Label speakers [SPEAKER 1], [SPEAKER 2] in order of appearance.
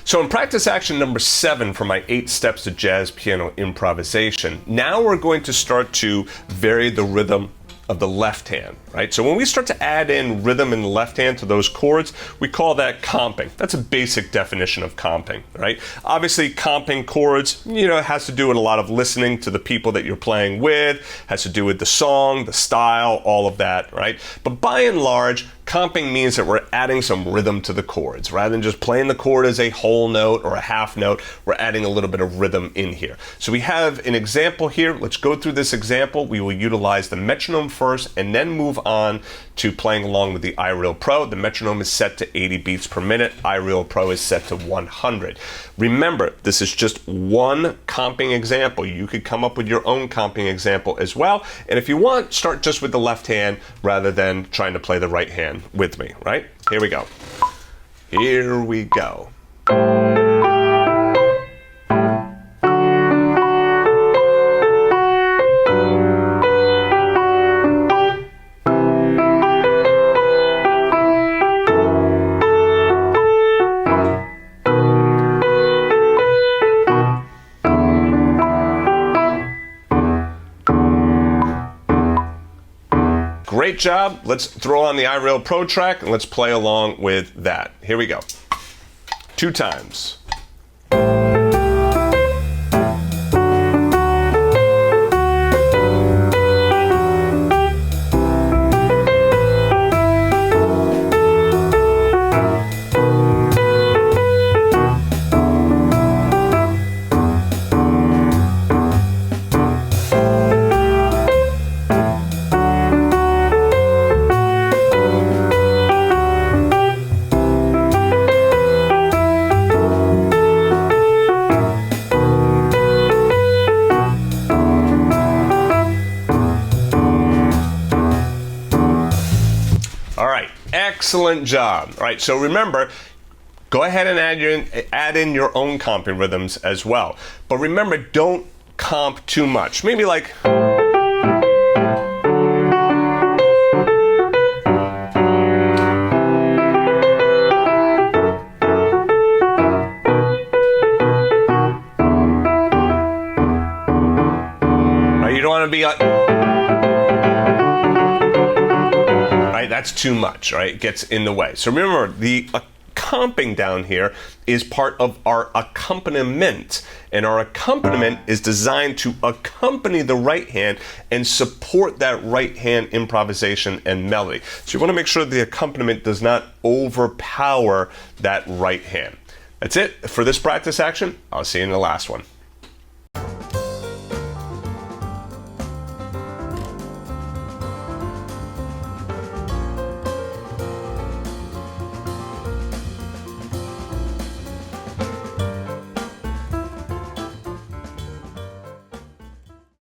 [SPEAKER 1] So in practice action number 7 for my 8 steps to jazz piano improvisation, now we're going to start to vary the rhythm of the left hand, right? So when we start to add in rhythm in the left hand to those chords, we call that comping. That's a basic definition of comping, right? Obviously, comping chords, it has to do with a lot of listening to the people that you're playing with, has to do with the song, the style, all of that, right? But by and large, comping means that we're adding some rhythm to the chords. Rather than just playing the chord as a whole note or a half note, we're adding a little bit of rhythm in here. So we have an example here. Let's go through this example. We will utilize the metronome first and then move on to playing along with the iReal Pro. The metronome is set to 80 beats per minute. iReal Pro is set to 100. Remember, this is just one comping example. You could come up with your own comping example as well. And if you want, start just with the left hand rather than trying to play the right hand with me, right? Here we go. Here we go. Great job. Let's throw on the iReal Pro track and let's play along with that. Here we go. 2 times. Excellent job. All right, so remember, go ahead and add in your own comping rhythms as well. But remember, don't comp too much. Maybe like... You don't want to be like... That's too much, right? It gets in the way. So remember, the comping down here is part of our accompaniment. And our accompaniment is designed to accompany the right hand and support that right hand improvisation and melody. So you want to make sure the accompaniment does not overpower that right hand. That's it for this practice action. I'll see you in the last one.